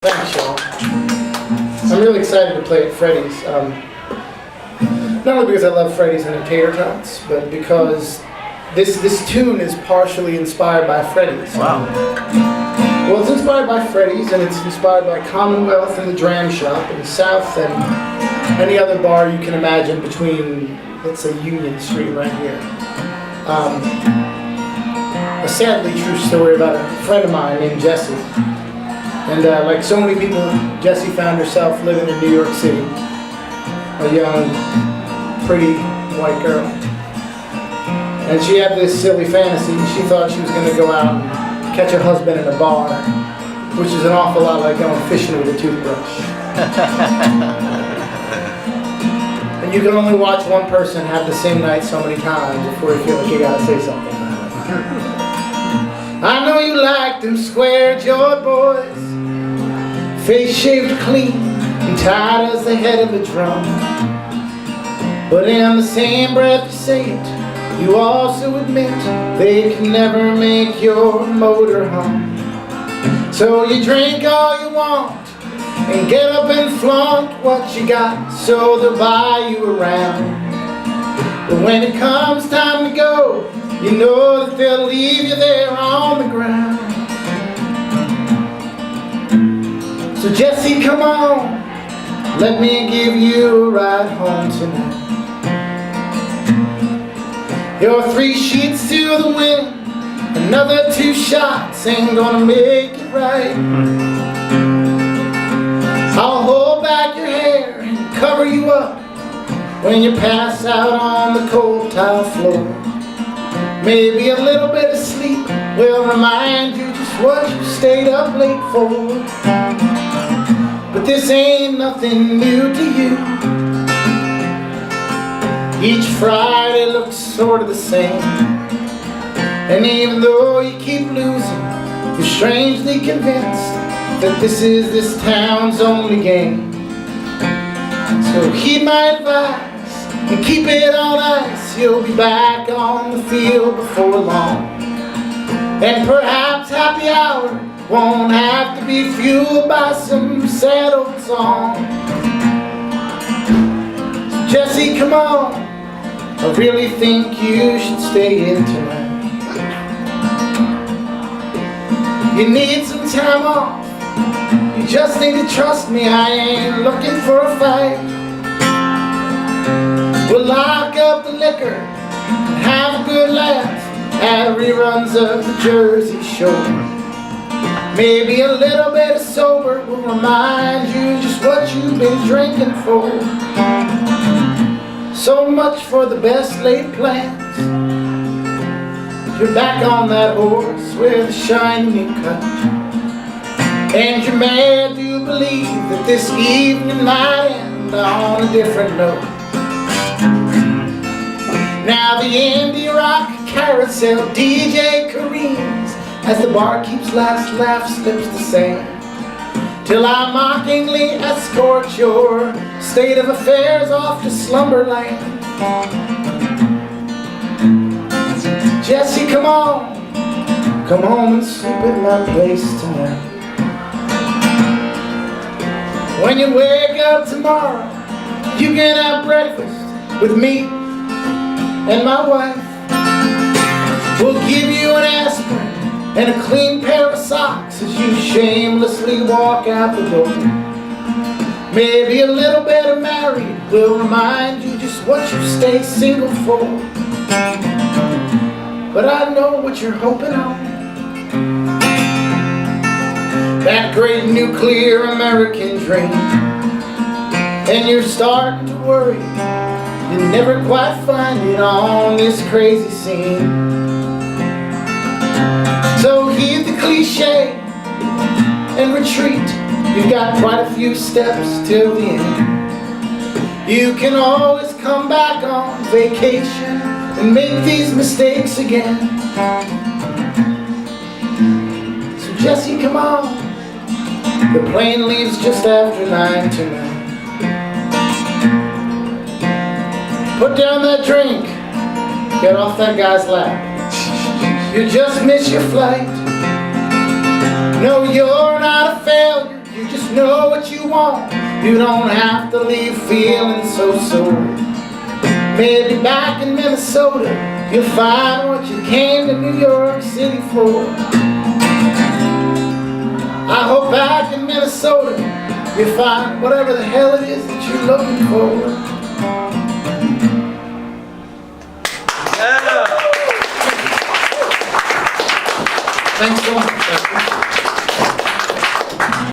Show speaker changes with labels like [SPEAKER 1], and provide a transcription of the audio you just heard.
[SPEAKER 1] Thanks, y'all. I'm really excited to play at Freddy's. Not only because I love Freddy's and the Tater Tots, but because this tune is partially inspired by Freddy's.
[SPEAKER 2] Wow.
[SPEAKER 1] Well, it's inspired by Freddy's, and it's inspired by Commonwealth and the Dram Shop in the South, and any other bar you can imagine between, let's say, Union Street right here. A sadly true story about a friend of mine named Jessie. And like so many people, Jessie found herself living in New York City. A young, pretty white girl. And she had this silly fantasy. She thought she was going to go out and catch her husband in a bar, which is an awful lot like going fishing with a toothbrush. And you can only watch one person have the same night so many times before you feel like you gotta say something. I know you like them square-jawed boys, face shaved clean and tight as the head of a drum. But in the same breath you say it, you also admit they can never make your motor hum. So you drink all you want and get up and flaunt what you got, so they'll buy you around. But when it comes time to go, you know that they'll leave you there on the ground. So Jessie, come on, let me give you a ride home tonight. You're 3 sheets to the wind, another 2 shots ain't gonna make it right. I'll hold back your hair and cover you up when you pass out on the cold tile floor. Maybe a little bit of sleep will remind you just what you stayed up late for. But this ain't nothing new to you. Each Friday looks sort of the same, and even though you keep losing, you're strangely convinced that this is this town's only game. So heed my advice and keep it on ice. You'll be back on the field before long, and perhaps happy hour won't have to be fueled by some sad old song. So Jessie, come on, I really think you should stay in tonight. You need some time off. You just need to trust me, I ain't looking for a fight. We'll lock up the liquor and have a good laugh at reruns of the Jersey Shore. Maybe a little bit of sober will remind you just what you've been drinking for. So much for the best laid plans. You're back on that horse with a shiny new cut, and you're mad to believe that this evening might end on a different note. Now the indie rock carousel DJ careens as the barkeep's last laugh slips the sand, till I mockingly escort your state of affairs off to slumberland. Jessie, come on, come home and sleep at my place tonight. When you wake up tomorrow, you can have breakfast with me and my wife. We'll give you an aspirin and a clean pair of socks as you shamelessly walk out the door. Maybe a little bit of married will remind you just what you stay single for. But I know what you're hoping on, that great nuclear American dream, and you're starting to worry you never quite find it on this crazy scene. So heed the cliche and retreat. You've got quite a few steps till the end. You can always come back on vacation and make these mistakes again. So Jessie, come on, the plane leaves just after 9 tonight. Put down that drink, get off that guy's lap. You just missed your flight. No, you're not a failure, you just know what you want. You don't have to leave feeling so sore. Maybe back in Minnesota you'll find what you came to New York City for. I hope back in Minnesota you'll find whatever the hell it is that you're looking for.
[SPEAKER 2] Yeah.
[SPEAKER 1] Thanks so much.